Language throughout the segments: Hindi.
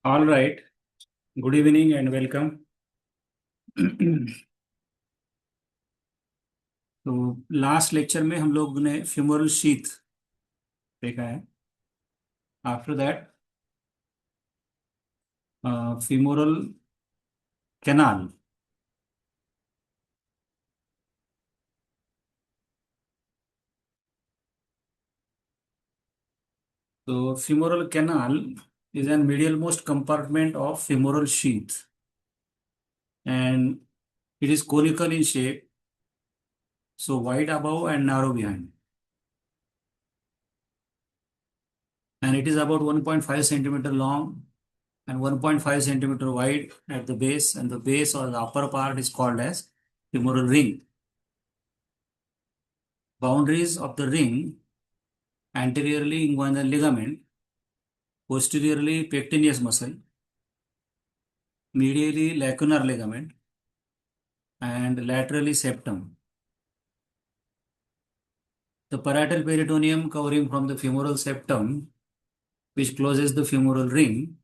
All right. Good evening and welcome. तो लास्ट लेक्चर में हम लोग ने फ्यूमरल शीथ देखा है. After that femoral canal. तो femoral canal is an medialmost compartment of femoral sheath, and it is conical in shape, so wide above and narrow behind, and it is about 1.5 centimeter long and 1.5 centimeter wide at the base, and the base or the upper part is called as femoral ring. Boundaries of the ring: anteriorly inguinal ligament, posteriorly pectineus muscle, medially lacunar ligament, and laterally septum. The parietal peritoneum covering from the femoral septum, which closes the femoral ring,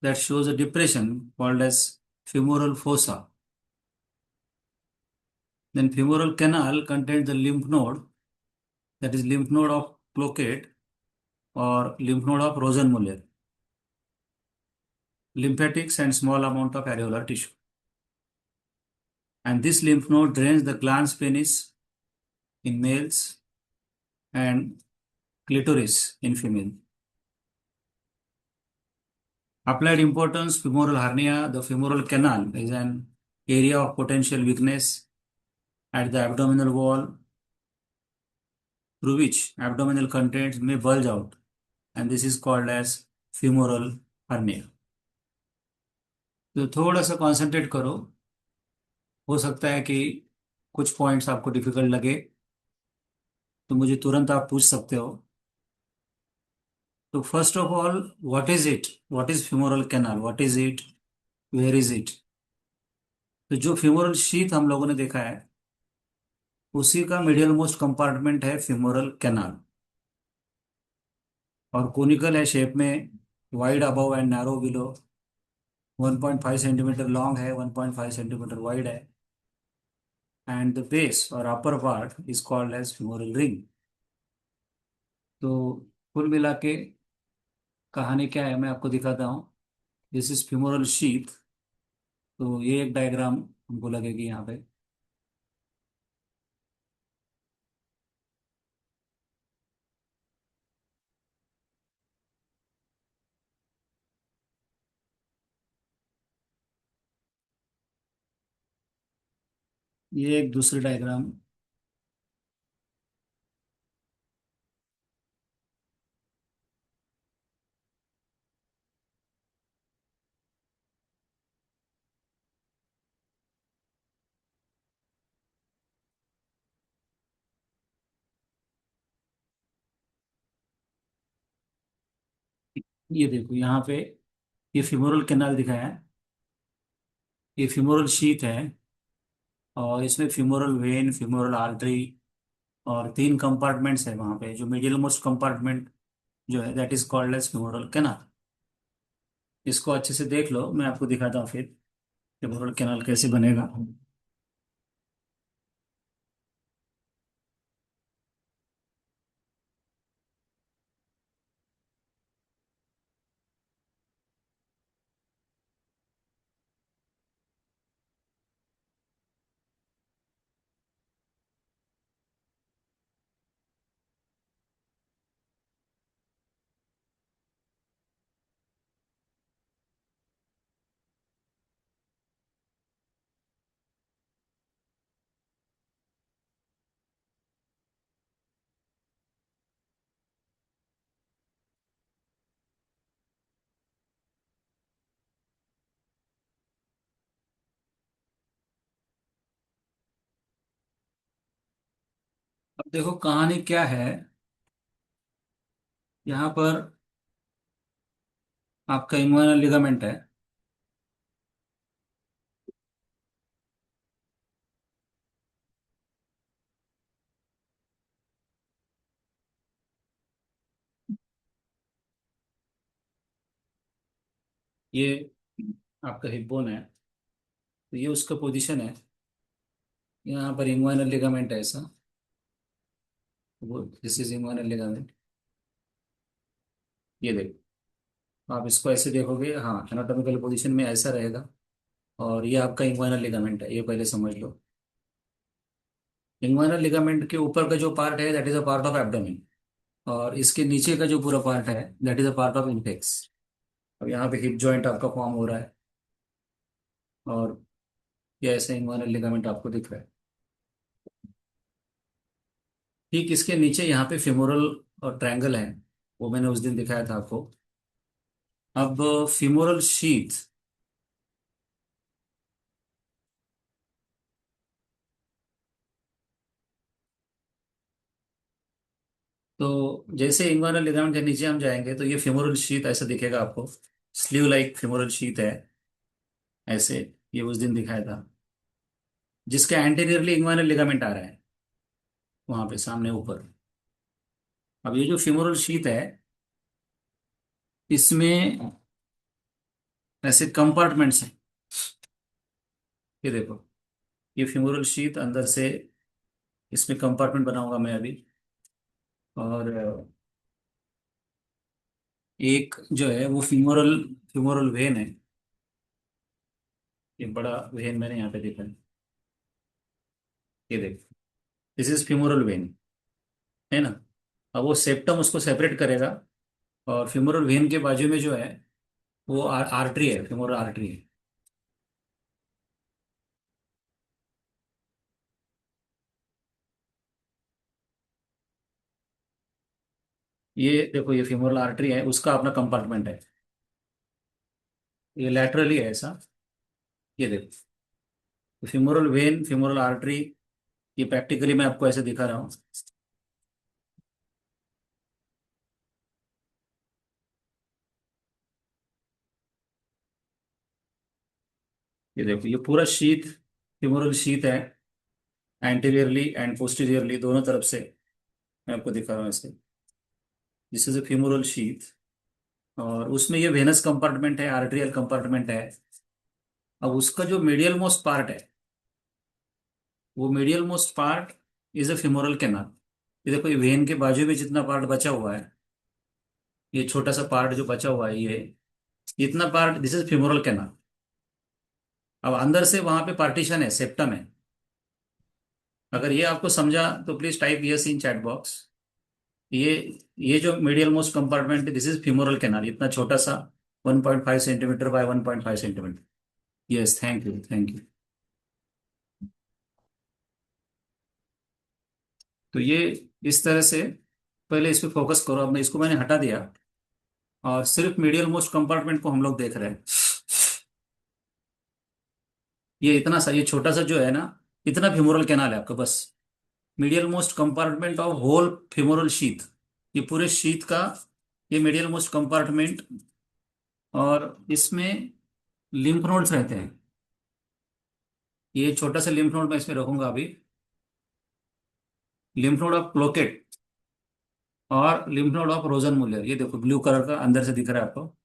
that shows a depression called as femoral fossa. Then femoral canal contains the lymph node, that is lymph node of Ploquet or lymph node of Rosenmuller, lymphatics and small amount of areolar tissue. And this lymph node drains the glans penis in males and clitoris in female. Applied importance: femoral hernia. The femoral canal is an area of potential weakness at the abdominal wall through which abdominal contents may bulge out, and this is called as femoral hernia. तो थोड़ा सा कॉन्सेंट्रेट करो. हो सकता है कि कुछ पॉइंट्स आपको डिफिकल्ट लगे, तो मुझे तुरंत आप पूछ सकते हो. तो first of all, what is it? What is femoral canal? What is it? Where is it? तो जो femoral शीथ हम लोगों ने देखा है, उसी का मीडियल मोस्ट कंपार्टमेंट है femoral canal, और कोनिकल है शेप में, wide above and narrow below, 1.5 centimetre long है, 1.5 सेंटीमीटर वाइड है, एंड द बेस और upper part is called as femoral ring. तो कुल मिला के कहानी क्या है, मैं आपको दिखाता हूँ. This is femoral sheath. तो ये एक डायग्राम हमको लगेगी यहाँ पे. ये एक दूसरी डायग्राम. ये देखो यहाँ पे, ये femoral कैनाल दिखाया है. ये femoral शीथ है, और इसमें femoral वेन, femoral आर्टरी और तीन कंपार्टमेंट्स है वहाँ पे. जो मिडिल मोस्ट कंपार्टमेंट जो है, that is called as femoral canal. इसको अच्छे से देख लो, मैं आपको दिखाता हूँ फिर femoral कैनाल कैसे बनेगा. अब देखो कहानी क्या है. यहाँ पर आपका इम्यूनल लिगामेंट है. ये आपका हिप बोन है, तो ये उसका पोजीशन है। यहाँ पर इंग्वाइनल लिगामेंट है ऐसा, वो दिस इज इंग्वाइनल लिगामेंट। ये देखो, आप इसको ऐसे देखोगे, हाँ एनाटॉमिकल पोजीशन में ऐसा रहेगा। और ये आपका इंग्वाइनल लिगामेंट है, ये पहले समझ लो। इंग्वाइनल लिगामेंट के ऊपर का जो पार्ट है that is a part of abdomen, और इसके नीचे का जो पूरा पार्ट है that is a part of Intex. अब यहाँ पे हिप जॉइंट आपका फॉर्म हो रहा है, और ये ऐसे इंग्वाइनल लिगामेंट आपको दिख रहा है। ठीक इसके नीचे यहाँ पे फेमोरल और ट्रायंगल है, वो मैंने उस दिन दिखाया था आपको। अब फेमोरल शीथ, तो जैसे इंग्वाइनल लिगामेंट के नीचे हम जाएंगे तो ये फेमोरल शीथ ऐसा दिखेगा आपको, स्लीव लाइक फेमोरल शीथ है ऐसे। ये उस दिन दिखाया था, जिसका एंटीरियरली इंग्वाइनल लिगामेंट आ रहा है वहां पे सामने ऊपर। अब ये जो फेमोरल शीथ है, इसमें ऐसे कंपार्टमेंट्स हैं। ये देखो, ये फेमोरल शीथ अंदर से, इसमें कंपार्टमेंट बनाऊंगा मैं अभी। और एक जो है वो फीमोरल फीमोरल वेन है। ये बड़ा वेन मैंने यहाँ पे देखा है, ये देखो, दिस इज फीमोरल वेन, है ना। अब वो सेप्टम उसको सेपरेट करेगा, और फीमोरल वेन के बाजू में जो है वो आर्टरी है, फीमोरल आर्टरी है। ये देखो, ये फीमोरल आर्टरी है, उसका अपना कंपार्टमेंट है। ये लैटरली है ऐसा। ये देखो, फीमोरल वेन, फीमोरल आर्टरी, ये प्रैक्टिकली मैं आपको ऐसे दिखा रहा हूँ। ये देखो, ये पूरा शीथ फीमोरल शीथ है, एंटीरियरली एंड पोस्टीरियरली दोनों तरफ से मैं आपको दिखा रहा हूँ ऐसे। This is a femoral sheath, और उसमें ये वेनस कंपार्टमेंट है, आर्टेरियल कंपार्टमेंट है। अब उसका जो मीडियल मोस्ट पार्ट है, वो medial most part is a femoral canal. ये देखो, ये वेन के बाजू में जितना पार्ट बचा हुआ है, ये छोटा सा पार्ट जो बचा हुआ है, ये इतना part, this is femoral canal. अब अंदर से वहां पे पार्टीशन है, सेप्टम है। अगर ये आपको समझा तो please type yes in chat box. ये ये जो मीडियल मोस्ट कंपार्टमेंट है, दिस इज फीमोरल कैनाल, इतना छोटा सा, 1.5 centimetre bye 1.5 centimetre. Yes, thank you, thank you. तो ये इस तरह से, पहले इस पे फोकस करो। अब मैं इसको मैंने हटा दिया, और सिर्फ मीडियल मोस्ट कंपार्टमेंट को हम लोग देख रहे हैं। ये इतना सा, ये छोटा सा जो है ना, इतना फेमोरल कैनाल है आपका बस। Medial most compartment of whole femoral sheath, ये पूरे शीथ का, ये मीडियल मोस्ट कंपार्टमेंट। और इसमें लिम्फ नोड्स रहते हैं। ये छोटा सा लिम्फ नोड मैं इसमें रखूंगा अभी, लिम्फ नोड ऑफ क्लोकेट और लिम्फ नोड ऑफ रोजन मुलर। ये देखो, ब्लू कलर का अंदर से दिख रहा है आपको।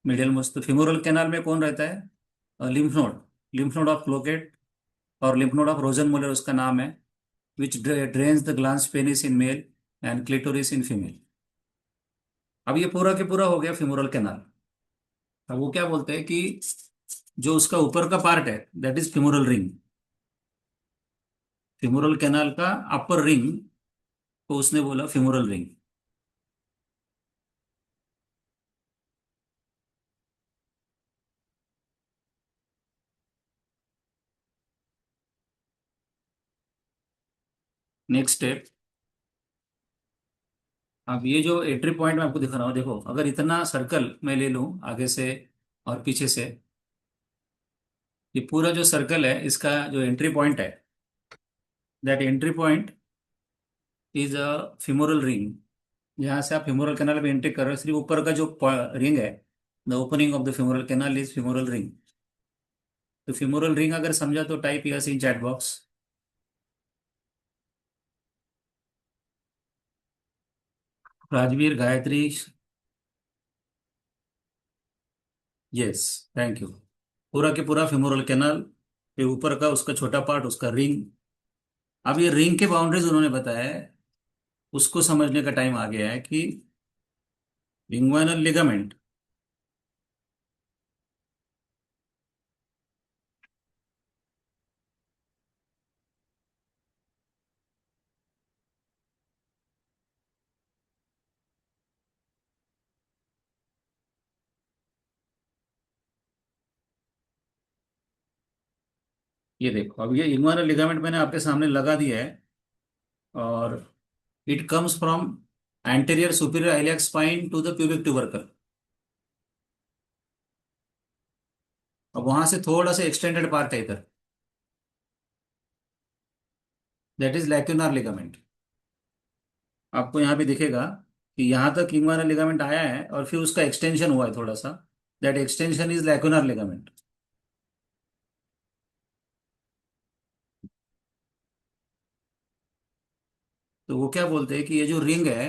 मीडियल मोस्ट, तो फेमोरल कैनाल में कौन रहता है? Lymph node, lymph node of Cloquet और lymph node of Rosenmuller उसका नाम है, which drains the glans penis in male and clitoris in female. अब ये पूरा के पूरा हो गया फेमोरल कैनाल। अब वो क्या बोलते हैं कि जो उसका ऊपर का पार्ट है that is femoral ring. Femoral canal का अपर रिंग को उसने बोला फेमोरल रिंग। नेक्स्ट स्टेप, अब ये जो एंट्री पॉइंट मैं आपको दिखा रहा हूँ, देखो अगर इतना सर्कल मैं ले लूँ आगे से और पीछे से, ये पूरा जो सर्कल है इसका जो एंट्री पॉइंट है, that entry point is a femoral ring. यहाँ से आप फिमोरल कैनाल में एंट्री कर रहे हो, सिर्फ ऊपर का जो रिंग है, the opening of the femoral canal is femoral ring. तो फिमोरल रिंग अगर समझा तो type yes in chat box. Rajveer, Gayatri, yes, thank you. पूरा के पूरा फेमोरल कैनाल, फिर ऊपर का उसका छोटा पार्ट, उसका रिंग। अब ये रिंग के बाउंड्रीज उन्होंने बताया है, उसको समझने का टाइम आ गया है कि इंग्वाइनल लिगामेंट। ये देखो, अब ये इंग्वाइनल लिगामेंट मैंने आपके सामने लगा दिया है, और it comes from anterior superior iliac spine to the pubic tubercle. अब वहां से थोड़ा सा एक्सटेंडेड पार्ट है इधर, दैट इज लैक्यूनार लिगामेंट। आपको यहाँ भी दिखेगा कि यहाँ तक इंग्वाइनल लिगामेंट आया है और फिर उसका एक्सटेंशन हुआ है थोड़ा सा, that extension is lacunar ligament. तो वो क्या बोलते हैं कि ये जो रिंग है,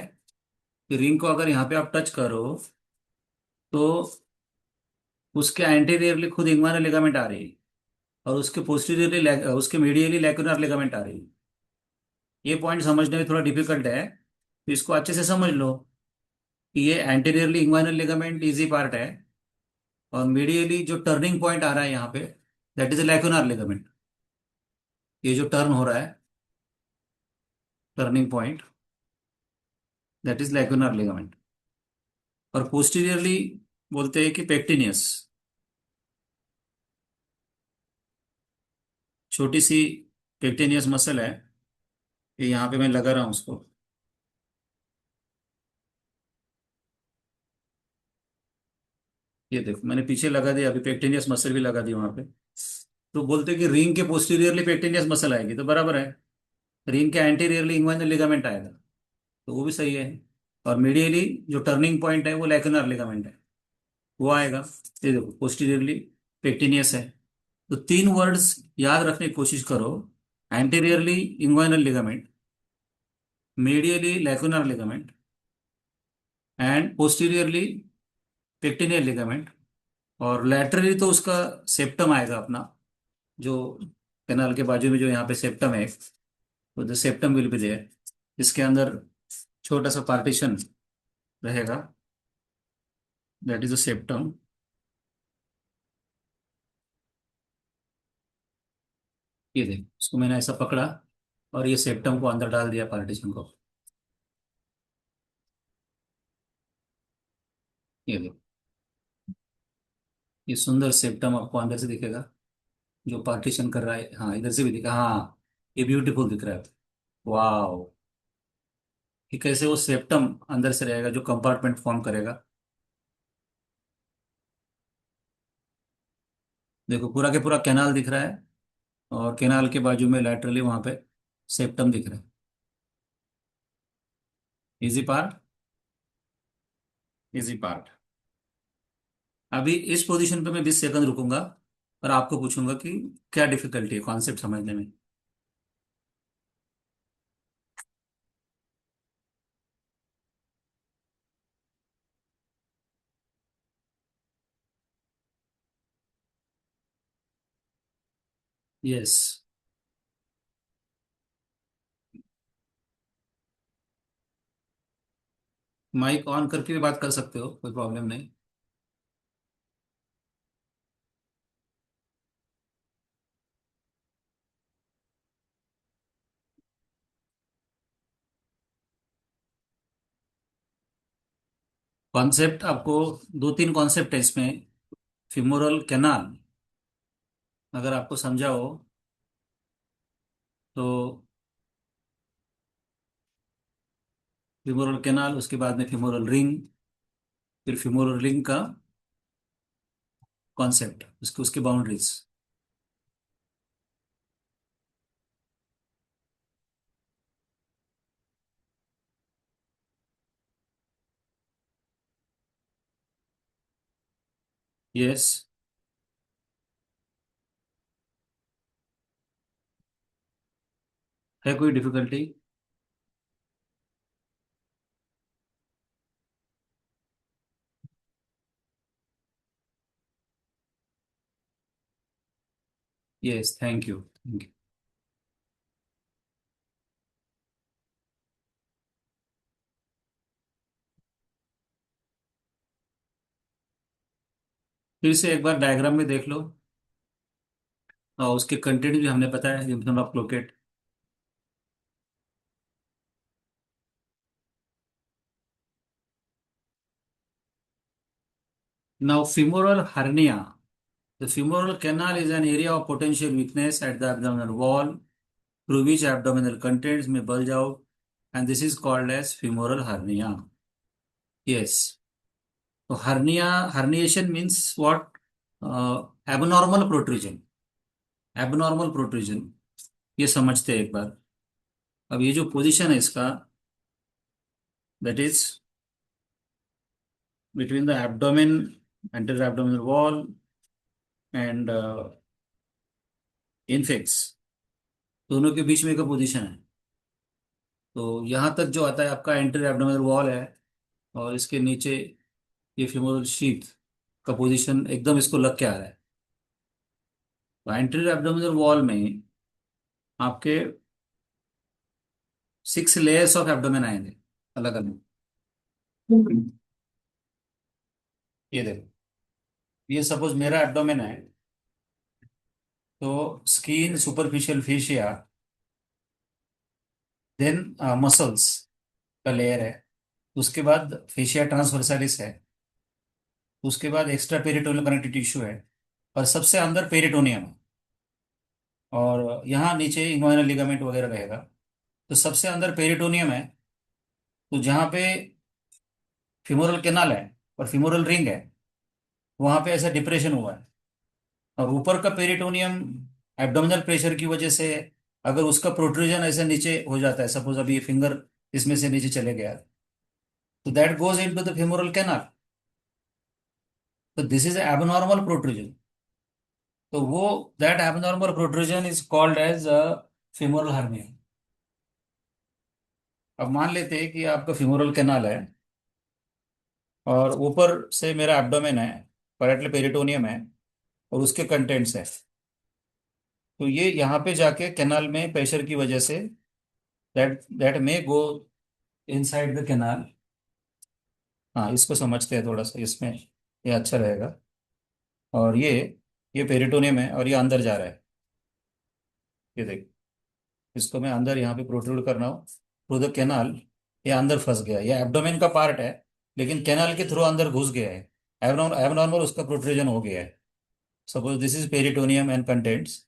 रिंग को अगर यहाँ पे आप टच करो, तो उसके एंटीरियरली खुद इंग्वाइनल लिगामेंट आ रही है, और उसके पोस्टीरियरली उसके मीडियली लैक्यूनार लिगामेंट आ रही है। ये पॉइंट समझने में थोड़ा डिफिकल्ट है, तो इसको अच्छे से समझ लो कि ये anteriorly inguinal ligament easy part है, और मीडियली जो टर्निंग पॉइंट आ रहा है यहाँ पे, दैट इज लैक्यूनार लिगामेंट। ये जो टर्न हो रहा है, turning point, that is lacunar ligament. और पोस्टीरियरली बोलते हैं कि पेक्टिनियस, छोटी सी पेक्टिनियस मसल है, ये यहाँ पे मैं लगा रहा हूँ उसको। ये देखो मैंने पीछे लगा दिया, अभी पेक्टिनियस मसल भी लगा दी वहां पे। तो बोलते हैं कि रिंग के पोस्टीरियरली पेक्टिनियस मसल आएगी, तो बराबर है। रिंग के एंटीरियरली इंग्वाइनल लिगामेंट आएगा, तो वो भी सही है। और मीडियली जो टर्निंग पॉइंट है वो लैक्यूनार लिगामेंट है, वो आएगा। ये देखो पोस्टीरियरली पेक्टिनियस है। तो तीन वर्ड्स याद रखने की कोशिश करो: anteriorly inguinal ligament, medially lacunar ligament, and posteriorly pectineal ligament. और लैटरली तो उसका सेप्टम आएगा अपना, जो कैनाल के बाजू में जो यहाँ पे सेप्टम है, तो the septum will be there. इसके अंदर छोटा सा पार्टीशन रहेगा, दैट इज द सेप्टम। ये देख, उसको मैंने ऐसा पकड़ा और ये सेप्टम को अंदर डाल दिया, पार्टीशन को। ये देख, ये सुंदर सेप्टम आपको अंदर से दिखेगा, जो पार्टीशन कर रहा है। हाँ, इधर से भी दिखा, हाँ, ये ब्यूटीफुल दिख रहा है। वाह, कि कैसे वो सेप्टम अंदर से रहेगा जो कंपार्टमेंट फॉर्म करेगा। देखो पूरा के पूरा कैनाल दिख रहा है, और कैनाल के बाजू में लैटरली वहां पे सेप्टम दिख रहा है। Easy part, easy part. अभी इस पोजीशन पे मैं 20 सेकंड रुकूंगा, और आपको पूछूंगा कि क्या डिफिकल्टी है कॉन्सेप्ट समझने में। यस, माइक ऑन करके भी बात कर सकते हो, कोई प्रॉब्लम नहीं। कॉन्सेप्ट आपको, दो तीन कॉन्सेप्ट है इसमें। फिमोरल कैनाल अगर आपको समझा हो, तो फिमोरल कैनाल, उसके बाद में फिमोरल रिंग, फिर फिमोरल रिंग का कॉन्सेप्ट, उसके उसके बाउंड्रीज। यस, है कोई difficulty? Yes, thank you, thank you. फिर से एक बार डायग्राम में देख लो, और उसके कंटेंट भी हमने बताया, lymph of locate. Now femoral hernia. The femoral canal is an area of potential weakness at the abdominal wall through which abdominal contents may bulge out, and this is called as femoral hernia. Yes. So herniation means what? Abnormal protrusion. Abnormal protrusion. ये समझते हैं एक बार। अब ये जो पोजीशन है इसका, that is between the abdomen, anterior abdominal wall and infex, दोनों के बीच में का पोजीशन है। तो यहाँ तक जो आता है आपका एंटीरियर एब्डोमिनल वॉल है, और इसके नीचे ये फेमोरल शीथ का पोजीशन एकदम इसको लग के आ रहा है। तो एंटीरियर एब्डोमिनल वॉल में आपके 6 लेयर्स ऑफ एब्डोमेन आएंगे, अलग अलग। ये देखो, ये सपोज मेरा एब्डोमेन है, तो skin, superficial fascia, then muscles का लेयर है, उसके बाद फेशिया ट्रांसवर्सालिस है, उसके बाद एक्स्ट्रा पेरिटोनियल कनेक्टिव टिश्यू है, और सबसे अंदर पेरिटोनियम है, और यहाँ नीचे इंग्वाइनल लिगामेंट वगैरह रहेगा। तो सबसे अंदर पेरिटोनियम है, तो जहाँ पे फिमोरल केनाल है और फिमोरल रिंग है, वहाँ पे ऐसा डिप्रेशन हुआ है। और ऊपर का पेरिटोनियम एब्डोमिनल प्रेशर की वजह से, अगर उसका प्रोट्रूजन ऐसे नीचे हो जाता है, सपोज अभी ये फिंगर इसमें से नीचे चले गया, तो that goes into the femoral canal. तो दिस इज एबनॉर्मल प्रोट्रूजन। तो वो, that abnormal protrusion is called as femoral hernia. अब मान लेते हैं कि आपका फिमोरल कैनाल है, और ऊपर से मेरा एब्डोमेन है, पैरेटल पेरिटोनियम है, और उसके कंटेंट्स है। तो ये यहाँ पे जाके कैनाल में प्रेशर की वजह से, that that may go inside the canal. हाँ, इसको समझते हैं थोड़ा सा, इसमें ये अच्छा रहेगा। और ये पेरिटोनियम है, और ये अंदर जा रहा है। ये देख, इसको मैं अंदर यहाँ पे प्रोट्रूड कर रहा हूँ थ्रू द कैनाल। ये अंदर फंस गया, ये एब्डोमेन का पार्ट है, लेकिन कैनाल के थ्रू अंदर घुस गया है। एबनॉर्मल उसका प्रोट्रूजन हो गया है। Suppose this is peritoneum and contents.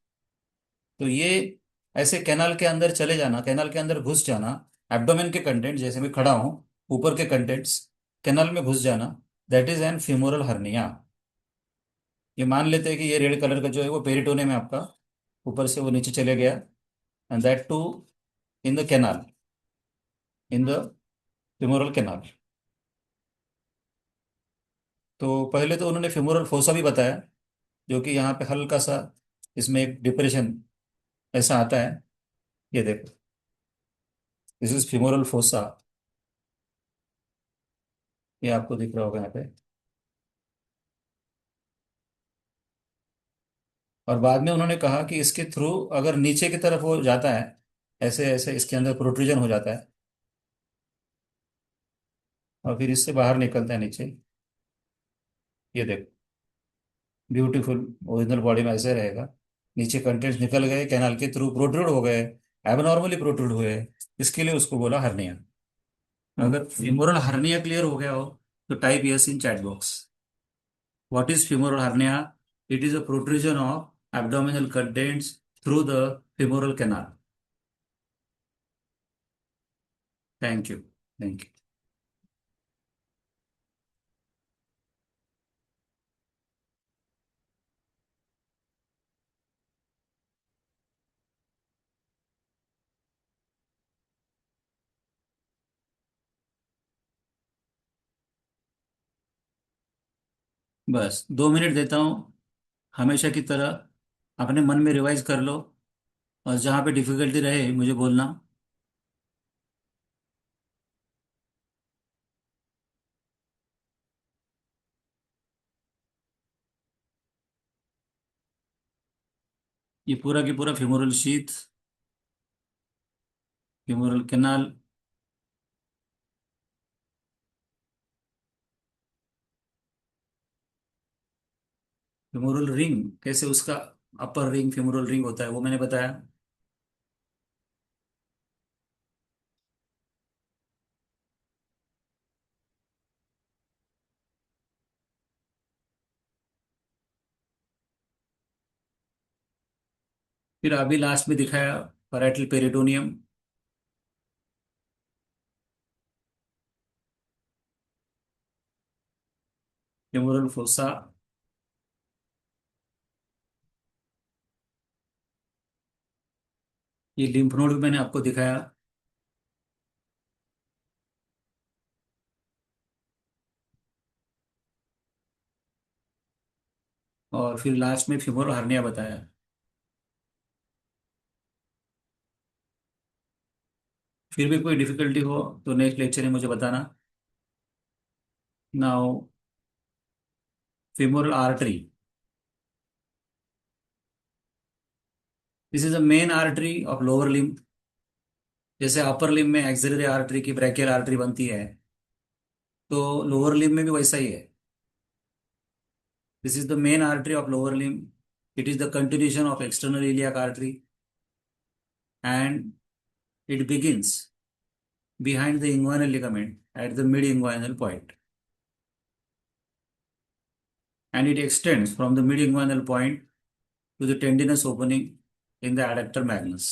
तो ये ऐसे कैनाल के अंदर चले जाना, कैनाल के अंदर घुस जाना, एब्डोमेन के कंटेंट, जैसे मैं खड़ा हूँ, ऊपर के कंटेंट्स कैनाल में घुस जाना, that is an femoral hernia. ये मान लेते हैं कि ये रेड कलर का जो है वो पेरिटोनियम है आपका, ऊपर से वो नीचे चले गया, and that too in the canal, in the femoral canal. तो पहले तो उन्होंने फीमोरल फोसा भी बताया, जो कि यहाँ पे हल्का सा इसमें एक डिप्रेशन ऐसा आता है। ये देखो, दिस इज फीमोरल फोसा। ये आपको दिख रहा होगा यहाँ पे। और बाद में उन्होंने कहा कि इसके थ्रू अगर नीचे की तरफ वो जाता है, ऐसे ऐसे इसके अंदर प्रोट्रूजन हो जाता है, और फिर इससे बाहर निकलता है नीचे। ये देखो, ब्यूटीफुल ओरिजिनल बॉडी में ऐसे रहेगा। नीचे कंटेंट्स निकल गए, कैनाल के थ्रू प्रोट्रूड हो गए, एबनॉर्मली प्रोट्रूड हुए। इसके लिए उसको बोला हर्निया। अगर femoral hernia क्लियर हो गया हो, तो type yes in chat box. What is femoral hernia? It is a protrusion of abdominal contents through the femoral canal. Thank you, thank you. बस 2 मिनट देता हूँ, हमेशा की तरह अपने मन में रिवाइज कर लो, और जहाँ पे डिफिकल्टी रहे मुझे बोलना। ये पूरा की पूरा femoral sheath, femoral canal, femoral ring कैसे उसका अपर रिंग फेमोरल रिंग होता है वो मैंने बताया। फिर अभी लास्ट में दिखाया पैराइटल पेरिटोनियम, फेमोरल फोसा, ये लिम्फ नोड भी मैंने आपको दिखाया। और फिर लास्ट में फीमोरल हर्निया बताया। फिर भी कोई डिफिकल्टी हो तो नेक्स्ट लेक्चर में मुझे बताना। Now femoral artery, this is the main artery of lower limb. जैसे अपर लिम्ब में एक्सिलरी आर्टरी की ब्रैकियल आर्टरी बनती है, तो लोअर लिम्ब में भी वैसा ही है। This is the main artery of lower limb, it is the continuation of external iliac artery and it begins behind the inguinal ligament at the mid-inguinal point, and it extends from the mid-inguinal point to the tendinous opening in the adductor magnus.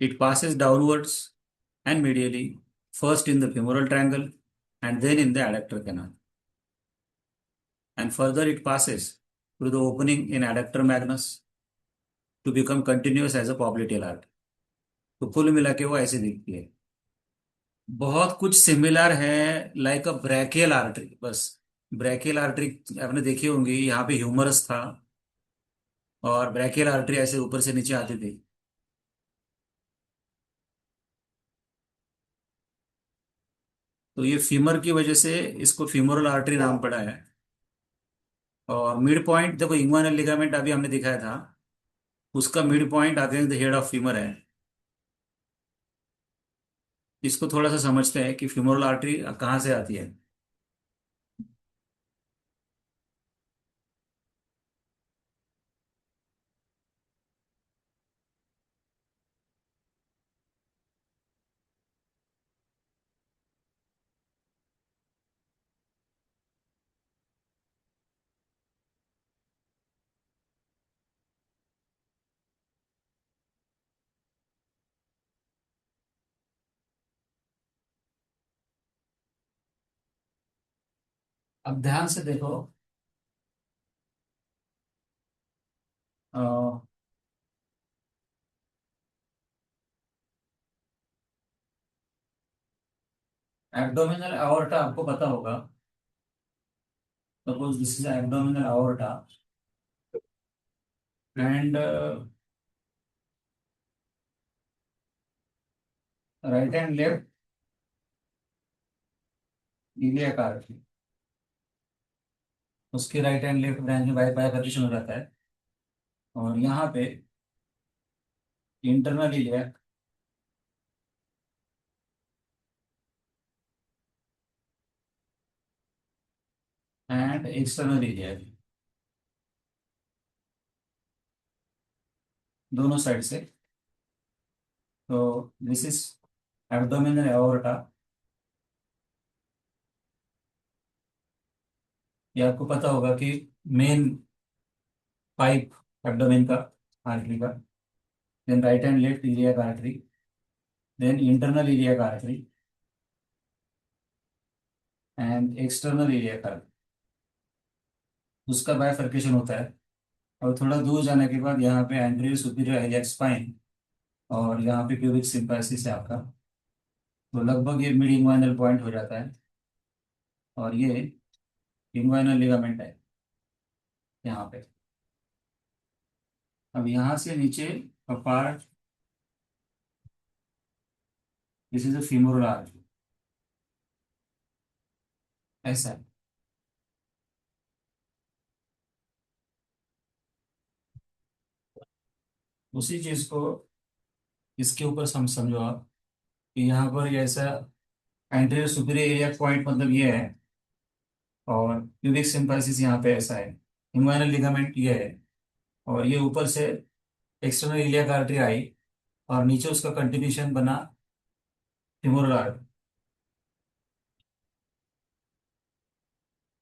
It passes downwards and medially, first in the femoral triangle and then in the adductor canal. And further it passes through the opening in adductor magnus to become continuous as a popliteal artery. तो कुल मिला के वो ऐसे दिखती है। बहुत कुछ सिमिलर है, लाइक अ ब्रैकियल आर्टरी बस। ब्रैकियल आर्टरी आपने देखी होंगी, यहाँ पे ह्यूमरस था और ब्रैकियल आर्टरी ऐसे ऊपर से नीचे आती थी। तो ये फीमर की वजह से इसको फीमोरल आर्टरी नाम पड़ा है। और मिड पॉइंट देखो, इंग्वानल लिगामेंट अभी हमने दिखाया था, उसका mid point against the head of femur है। इसको थोड़ा सा समझते हैं कि फीमोरल आर्टरी कहाँ से आती है। अब ध्यान से देखो, एब्डोमिनल aorta आपको पता होगा। Suppose this is abdominal aorta and right and left iliac artery, उसके राइट एंड लेफ्ट ब्रांच में बाइफर्केशन हो जाता है। और यहाँ पे internal iliac and external iliac, दोनों साइड से। तो दिस इज एब्डोमिनल aorta। ये आपको पता होगा कि मेन पाइप एब्डोमेन का, आर्टरी का। Then right and left iliac artery, then internal iliac artery and external iliac artery, उसका बाइफर्केशन होता है। और थोड़ा दूर जाने के बाद यहाँ पे एंटीरियर सुपीरियर iliac स्पाइन और यहाँ पे प्यूबिक सिम्पाइसिस है आपका। तो लगभग ये मिड इंग्वाइनल पॉइंट हो जाता है और ये इंग्वाइनल लिगामेंट है यहाँ पे। अब यहाँ से नीचे का part, this is a femoral artery, ऐसा है। उसी चीज को इसके ऊपर समझो आप कि यहाँ पर ये ऐसा एंटीरियर सुपीरियर एरिया पॉइंट मतलब ये है, और प्यूबिक सिम्फाइसिस यहाँ पे ऐसा है, इंग्वाइनल लिगामेंट ये है, और ये ऊपर से एक्सटर्नल इलियाक आर्टरी आई, और नीचे उसका कंटिन्यूशन बना फेमोरल आर्टरी।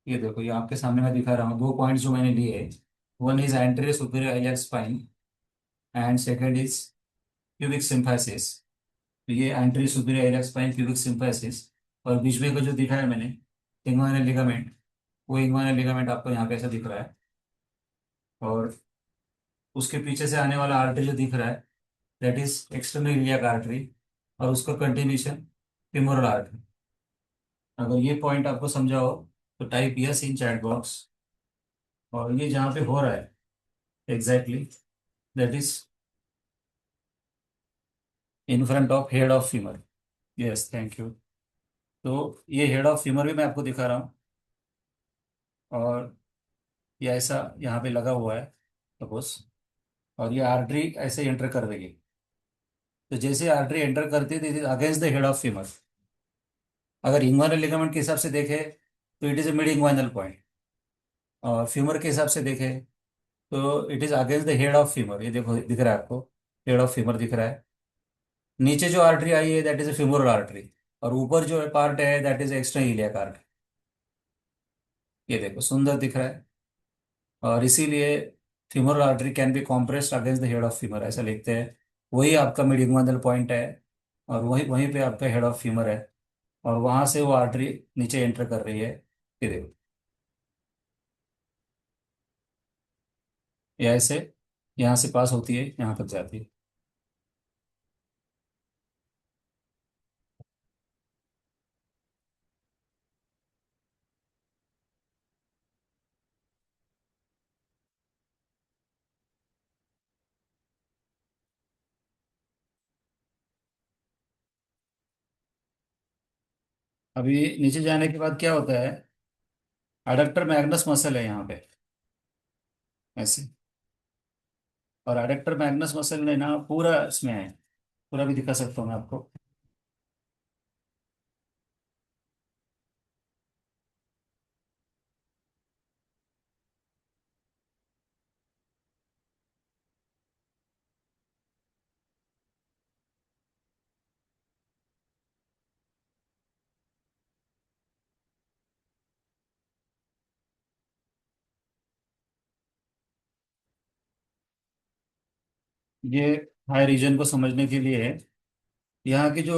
ये देखो, ये आपके सामने मैं दिखा रहा हूँ दो पॉइंट्स जो मैंने लिए। One is anterior superior iliac spine and second is pubic symphysis. तो ये anterior superior iliac spine pubic symphysis, और बीच में का जो दिखा है मैंने इंग्वाइनल लिगामेंट, वो इंग्वाइनल लिगामेंट आपको यहाँ पे ऐसा दिख रहा है, और उसके पीछे से आने वाला आर्टरी जो दिख रहा है that is external iliac artery, और उसका कंटिन्यूशन फेमोरल आर्टरी। अगर ये पॉइंट आपको समझा हो तो type yes in chat box. और ये जहाँ पे हो रहा है exactly that is in front of head of femur. Yes, thank you. तो ये हेड ऑफ फीमर भी मैं आपको दिखा रहा हूँ, और ये ऐसा यहाँ पे लगा हुआ है सपोज, और ये आर्टरी ऐसे एंटर कर रही है। तो जैसे आर्टरी एंटर करती है against the head of femur, अगर इंग्वाइनल लिगामेंट के हिसाब से देखे तो it is a mid inguinal point, और फीमर के हिसाब से देखे तो it is against the head of femur. ये देखो दिख रहा है आपको, हेड ऑफ फीमर दिख रहा है। नीचे जो आर्टरी आई है that is a femoral artery, और ऊपर जो पार्ट है that is extra iliac artery. ये देखो सुंदर दिख रहा है, और इसीलिए femoral artery can be compressed against the head of femur ऐसा लिखते हैं। वही आपका मिड इंग्वाइनल पॉइंट है, और वही वहीं पे आपका हेड ऑफ फीमर है, और वहां से वो आर्टरी नीचे एंटर कर रही है। ये देखो, ये ऐसे यहाँ से पास होती है, यहाँ तक जाती है। अभी नीचे जाने के बाद क्या होता है, एडक्टर मैग्नस मसल है यहाँ पे ऐसे, और एडक्टर मैग्नस मसल ने ना पूरा इसमें है, पूरा भी दिखा सकता हूँ मैं आपको। ये हाई रीजन को समझने के लिए है। यहाँ की जो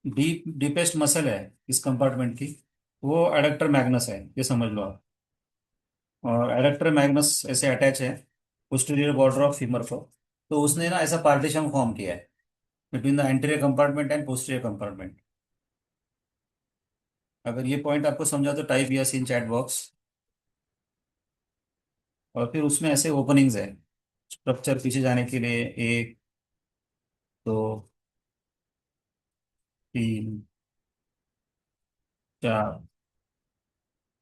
डीपेस्ट मसल है इस कंपार्टमेंट की, वो एडक्टर मैग्नस है, ये समझ लो आप। और एडक्टर मैग्नस ऐसे अटैच है पोस्टीरियर बॉर्डर ऑफ फीमर को, तो उसने ना ऐसा पार्टीशन फॉर्म किया है between the anterior compartment and posterior compartment. अगर ये पॉइंट आपको समझा तो type yes in chat box. और फिर उसमें ऐसे ओपनिंग्स है स्ट्रक्चर पीछे जाने के लिए, एक, दो, तीन, चार।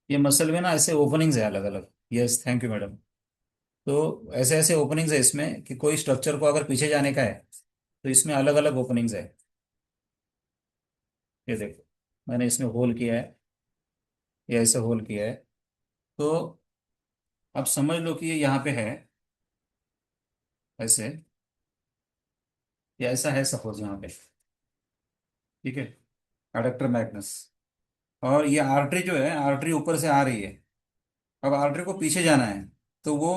ये मसल में ना ऐसे ओपनिंग्स है अलग अलग। Yes, thank you madam. तो ऐसे ऐसे ओपनिंग्स है इसमें कि कोई स्ट्रक्चर को अगर पीछे जाने का है तो इसमें अलग अलग ओपनिंग्स है। ये देखो, मैंने इसमें होल किया है, ये ऐसे होल किया है। तो अब समझ लो कि ये यहाँ पे है ऐसे, या ऐसा है सपोज यहाँ पे, ठीक है, एडक्टर मैग्नस। और ये आर्टरी जो है, आर्टरी ऊपर से आ रही है, अब आर्टरी को पीछे जाना है, तो वो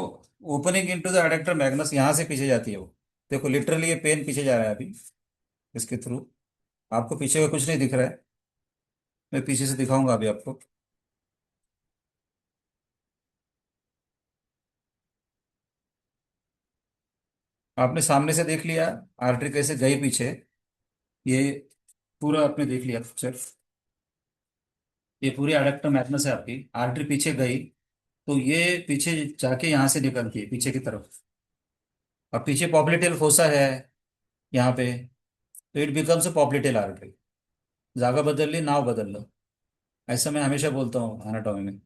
opening into the adductor Magnus यहाँ से पीछे जाती है वो। देखो लिटरली ये पेन पीछे जा रहा है अभी इसके थ्रू। आपको पीछे का कुछ नहीं दिख रहा है, मैं पीछे से दिखाऊंगा अभी आपको। आपने सामने से देख लिया आर्टरी कैसे गई पीछे, ये पूरा आपने देख लिया पिक्चर। ये पूरी एडक्टर मैग्नस है आपकी, आर्टरी पीछे गई तो ये पीछे जाके यहाँ से निकलती है पीछे की तरफ। अब पीछे पॉप्लिटेल फोसा है यहाँ पे, तो it becomes a popliteal artery. जागा बदल ली, नाव बदल लो, ऐसा मैं हमेशा बोलता हूँ एनाटॉमी में।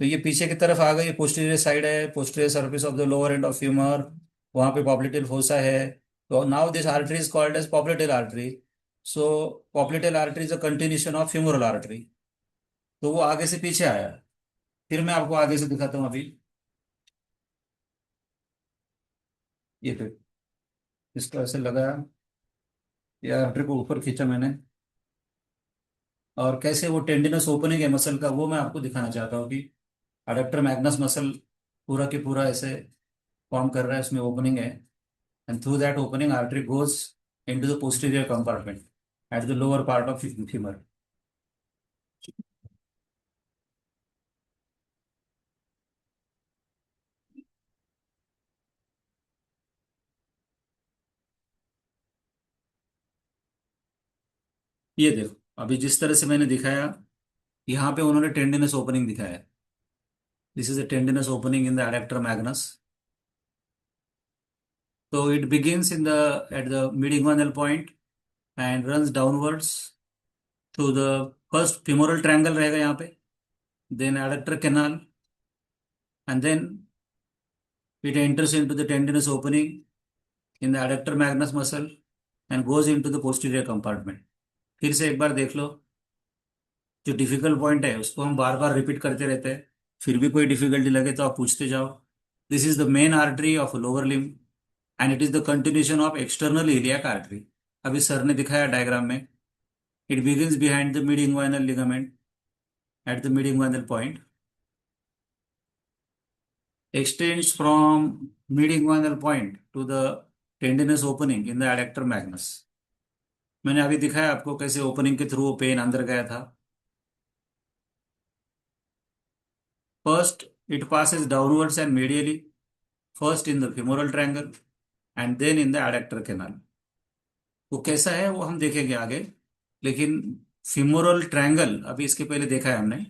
तो ये पीछे की तरफ आ गई, पोस्टीरियर साइड है, posterior surface of the lower end of femur. वहां पे पॉप्लिटेल फोसा है। तो now this artery is called as popliteal artery. So popliteal artery is a continuation of femoral artery. तो वो आगे से पीछे आया। फिर मैं आपको आगे से दिखाता हूँ अभी। ये पे इसको ऐसे लगाया, ये आर्टरी को ऊपर खींचा मैंने, और कैसे वो टेंडिनस ओपनिंग है मसल का वो मैं आपको दिखाना चाहता हूँ कि अडक्टर मैग्नस मसल पूरा के पूरा ऐसे फॉर्म कर रहा है, उसमें ओपनिंग है। And through that opening artery goes into the posterior compartment at the lower part of femur. ये देखो अभी जिस तरह से मैंने दिखाया, यहाँ पे उन्होंने टेंडिनस ओपनिंग दिखाया है। This is a tendinous opening in the adductor magnus. So it begins in the at the mid-inguinal point and runs downwards through the first femoral triangle रहेगा यहाँ पे, then adductor canal, and then it enters into the tendinous opening in the adductor magnus muscle and goes into the posterior compartment. फिर से एक बार देख लो। जो डिफिकल्ट पॉइंट है उसको हम बार बार रिपीट करते रहते हैं, फिर भी कोई डिफिकल्टी लगे तो आप पूछते जाओ। This is the main artery of lower limb and it is the continuation of external iliac artery. अभी सर ने दिखाया डायग्राम में। It begins behind the mid inguinal ligament at the mid inguinal point, extends from mid inguinal point to the tendinous opening in the adductor magnus। मैंने अभी दिखाया आपको कैसे ओपनिंग के थ्रू पेन अंदर गया था। First it passes downwards and medially, first in the femoral triangle and then in the adductor canal। वो कैसा है वो हम देखेंगे आगे, लेकिन femoral triangle अभी इसके पहले देखा है हमने।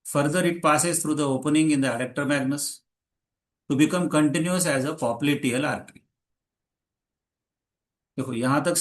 Further it passes through the opening in the adductor magnus to become continuous as a popliteal artery। देखो यहां तक